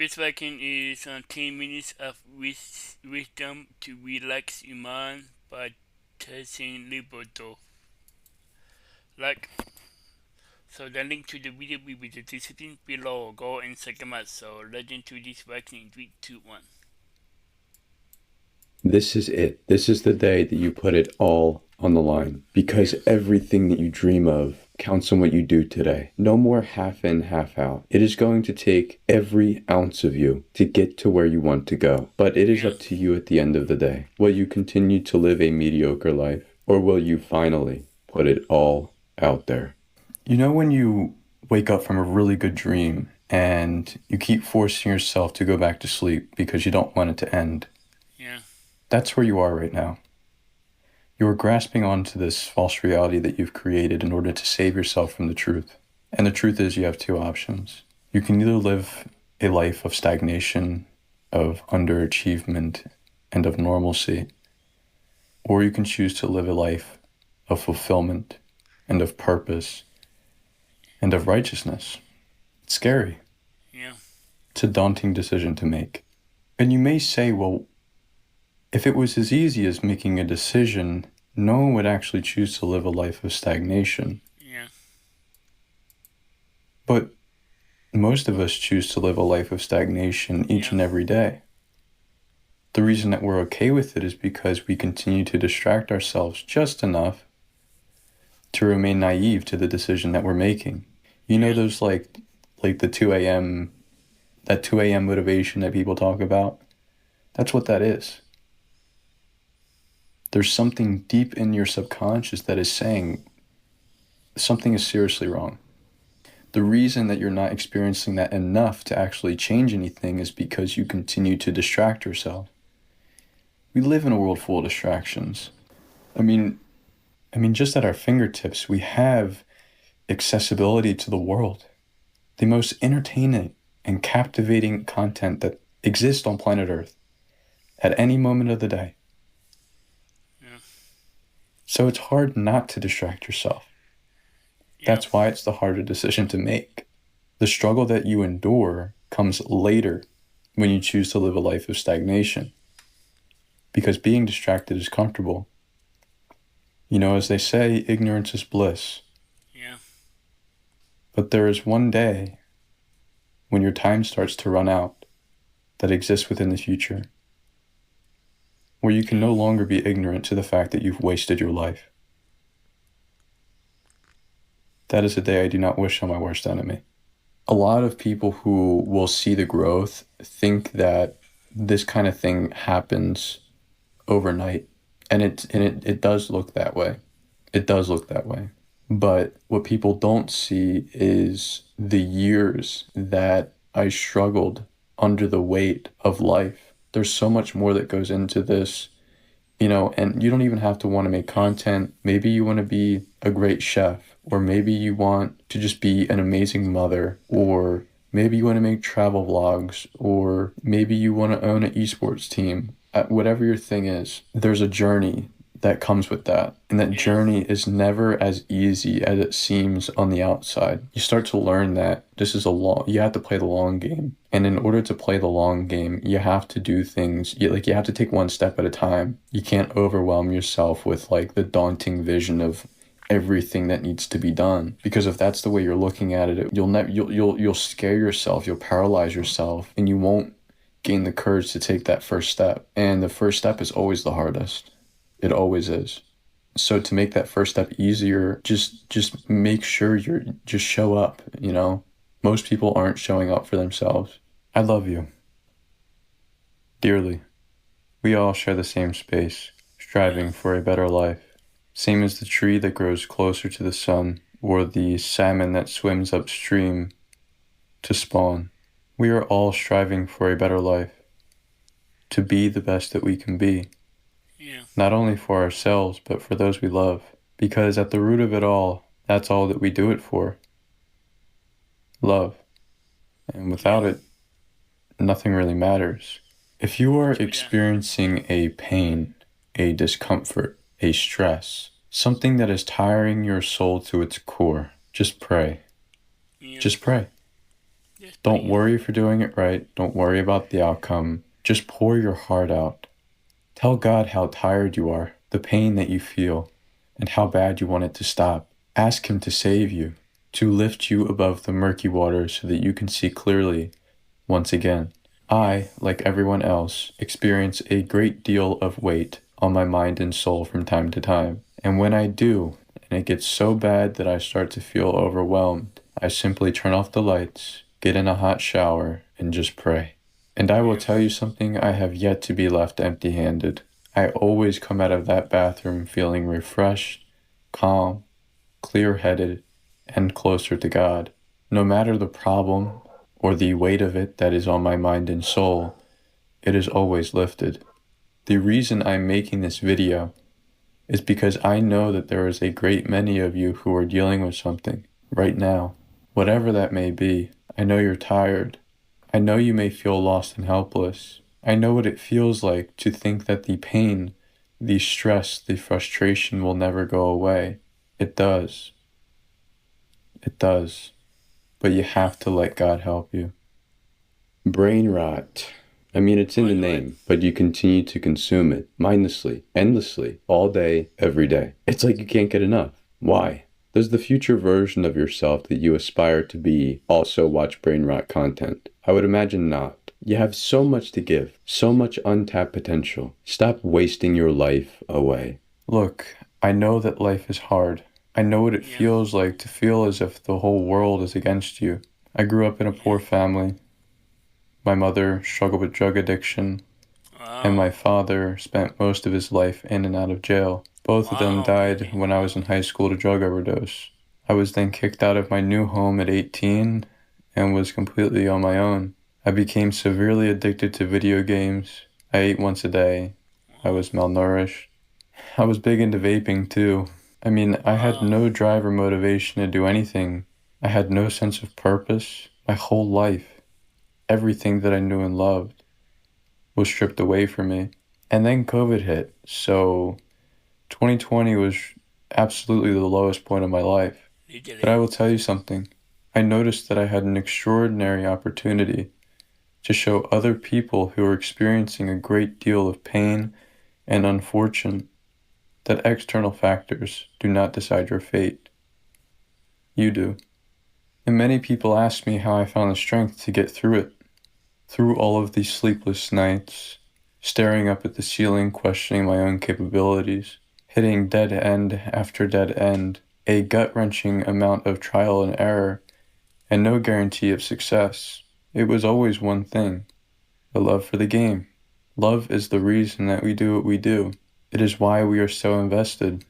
This vaccine is 10 minutes of wisdom to relax your mind by Tyson Liberto. Like, so the link to the video will be the description below. Go and check them out. So let's into this vaccine in 3, 2, 1. This is it. This is the day that you put it all on the line because Yeah. everything that you dream of counts on what you do today. No more half in, half out. It is going to take every ounce of you to get to where you want to go. But it is Yeah. up to you at the end of the day. Will you continue to live a mediocre life or will you finally put it all out there? You know when you wake up from a really good dream and you keep forcing yourself to go back to sleep because you don't want it to end? Yeah. That's where you are right now. You are grasping onto this false reality that you've created in order to save yourself from the truth. And the truth is you have two options. You can either live a life of stagnation, of underachievement, and of normalcy, or you can choose to live a life of fulfillment and of purpose and of righteousness. It's scary. Yeah. It's a daunting decision to make. And you may say, well, if it was as easy as making a decision, no one would actually choose to live a life of stagnation. Yeah. But most of us choose to live a life of stagnation each and every day. The reason that we're okay with it is because we continue to distract ourselves just enough to remain naive to the decision that we're making. You know those like the 2 a.m. that 2 a.m. motivation that people talk about? That's what that is. There's something deep in your subconscious that is saying something is seriously wrong. The reason that you're not experiencing that enough to actually change anything is because you continue to distract yourself. We live in a world full of distractions. I mean, just at our fingertips, we have accessibility to the world. The most entertaining and captivating content that exists on planet Earth at any moment of the day. So it's hard not to distract yourself. That's why it's the harder decision to make. The struggle that you endure comes later when you choose to live a life of stagnation. Because being distracted is comfortable. You know, as they say, ignorance is bliss. Yeah. But there is one day when your time starts to run out that exists within the future, where you can no longer be ignorant to the fact that you've wasted your life. That is a day I do not wish on my worst enemy. A lot of people who will see the growth think that this kind of thing happens overnight. And it does look that way. It does look that way. But what people don't see is the years that I struggled under the weight of life. There's so much more that goes into this, you know, and you don't even have to want to make content. Maybe you want to be a great chef, or maybe you want to just be an amazing mother, or maybe you want to make travel vlogs, or maybe you want to own an esports team. Whatever your thing is, there's a journey that comes with that. And that journey is never as easy as it seems on the outside. You start to learn that this is you have to play the long game. And in order to play the long game, you have to do things, you have to take one step at a time. You can't overwhelm yourself with like the daunting vision of everything that needs to be done. Because if that's the way you're looking at it, you'll scare yourself, you'll paralyze yourself, and you won't gain the courage to take that first step. And the first step is always the hardest. It always is. So to make that first step easier, just make sure just show up, you know? Most people aren't showing up for themselves. I love you. Dearly. We all share the same space, striving for a better life. Same as the tree that grows closer to the sun, or the salmon that swims upstream to spawn. We are all striving for a better life, to be the best that we can be. Yeah. Not only for ourselves, but for those we love. Because at the root of it all, that's all that we do it for. Love. And without it, nothing really matters. If you are experiencing a pain, a discomfort, a stress, something that is tiring your soul to its core, just pray. Yeah. Just pray. Just Don't praying. worry for doing it right. Don't worry about the outcome. Just pour your heart out. Tell God how tired you are, the pain that you feel, and how bad you want it to stop. Ask Him to save you, to lift you above the murky waters so that you can see clearly once again. Yeah. I, like everyone else, experience a great deal of weight on my mind and soul from time to time. And when I do, and it gets so bad that I start to feel overwhelmed, I simply turn off the lights, get in a hot shower, and just pray. And I will Yeah. tell you something, I have yet to be left empty-handed. I always come out of that bathroom feeling refreshed, calm, clear-headed, and closer to God. No matter the problem or the weight of it that is on my mind and soul, it is always lifted. The reason I'm making this video is because I know that there is a great many of you who are dealing with something right now. Whatever that may be, I know you're tired. I know you may feel lost and helpless. I know what it feels like to think that the pain, the stress, the frustration will never go away. It does. It does. But you Yeah. have to let God help you. Brain rot. I mean, it's in the Right. Right. name, but you continue to consume it mindlessly, endlessly, all day, every day. It's like you can't get enough. Why? Does the future version of yourself that you aspire to be also watch brain rot content? I would imagine not. You have so much to give, so much untapped potential. Stop wasting your life away. Look, I know that life is hard. I know what it Yeah. feels like to feel as if the whole world is against you. I grew up in a Yeah. poor family. My mother struggled with drug addiction, and Wow. my father spent most of his life in and out of jail. Both of them Wow, died baby. when I was Wow. in high school to drug overdose. I was then kicked out of my new home at 18 and was completely on my own. I became severely addicted to video games. I ate once a day. I Wow. was malnourished. I was big into vaping too. I mean, I had Wow. no drive or motivation to do anything. I had no sense of purpose. My whole life, everything that I knew and loved, was stripped away from me. And then COVID hit. So 2020 was absolutely the lowest point of my life. But Literally. I will tell you something. I noticed that I had an extraordinary opportunity to show other people who are experiencing a great deal of pain and unfortune that external factors do not decide your fate. You do. And many people ask me how I found the strength to get through it, through all of these sleepless nights, staring up at the ceiling, questioning my own capabilities, hitting dead end after dead end, a gut-wrenching amount of trial and error, and no guarantee of success. It was always one thing: a love for the game. Love is the reason that we do what we do. It is why we are so invested,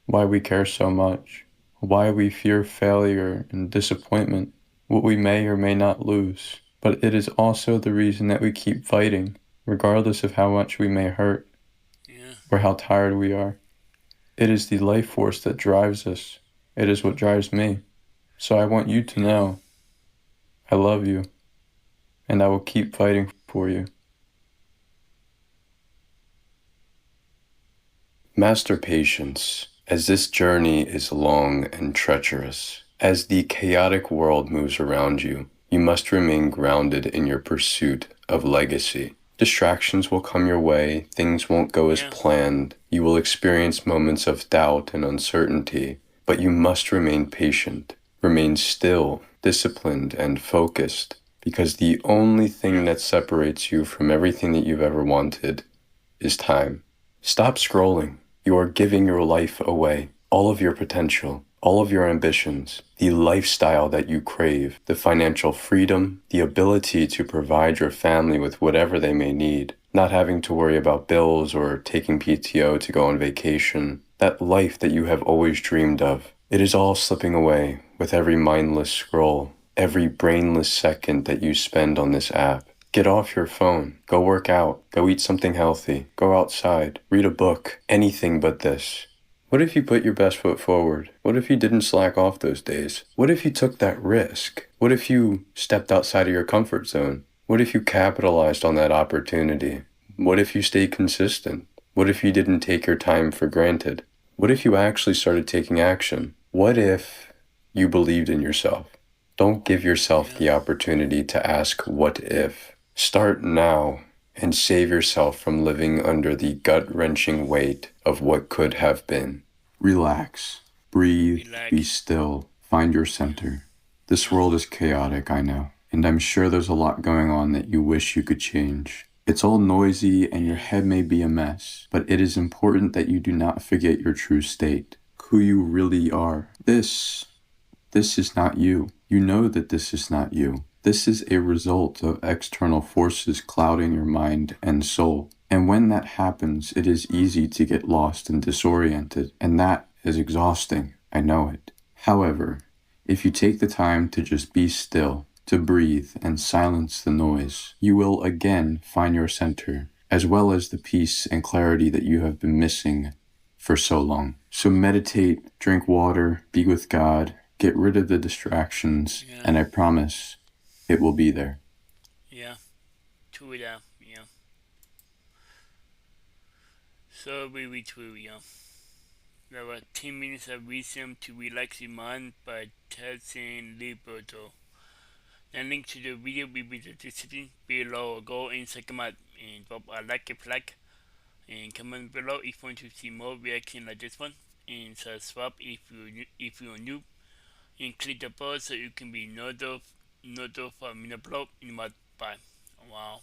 why we care so much, why we fear failure and disappointment, what we may or may not lose. But it is also the reason that we keep fighting, regardless of how much we may hurt Yeah. or how tired we are. It is the life force that drives us. It is what drives me. So I want you to Yeah. know I love you, and I will keep fighting for you. Master patience, as this journey is long and treacherous. As the chaotic world moves around you, you must remain grounded in your pursuit of legacy. Distractions will come your way, things won't go as Yeah. planned, you will experience moments of doubt and uncertainty, but you must remain patient, remain still, disciplined, and focused, because the only thing Yeah. that separates you from everything that you've ever wanted is time. Stop scrolling. You are giving your life away, all of your potential, all of your ambitions, the lifestyle that you crave, the financial freedom, the ability to provide your family with whatever they may need, not having to worry about bills or taking PTO to go on vacation, that life that you have always dreamed of. It is all slipping away with every mindless scroll, every brainless second that you spend on this app. Get off your phone, go work out, go eat something healthy, go outside, read a book, anything but this. What if you put your best foot forward? What if you didn't slack off those days? What if you took that risk? What if you stepped outside of your comfort zone? What if you capitalized on that opportunity? What if you stayed consistent? What if you didn't take your time for granted? What if you actually started taking action? What if you believed in yourself? Don't give yourself Yeah. the opportunity to ask, what if? Start now and save yourself from living under the gut-wrenching weight of what could have been. Relax, breathe, be Relax. still, find your Yeah. center. This Yeah. world is chaotic, I know, and I'm sure there's a lot going on that you wish you could change. It's all noisy and your Yeah. head may be a mess, but it is important that you do not forget your true state, who you really are. This is not you. You know that this is not you. This is a result of external forces clouding your mind and soul. And when that happens, it is easy to get lost and disoriented, and that is exhausting. I know it. However, if you take the time to just be still, to breathe and silence the noise, you will again find your center, as well as the peace and clarity that you have been missing for so long. So meditate, drink water, be with God, get rid of the distractions, Yeah. and I promise it will be there. Yeah. True that. Yeah. So very true. Yeah. There were 10 minutes of wisdom to relax your mind by Tyson, Liberto. The link to the video will be in the description below. Go and check them out and drop a like if you like, and comment below if you want to see more reaction like this one, and subscribe if you're new, and click the bell so you can be notified when I upload in my bye. Wow.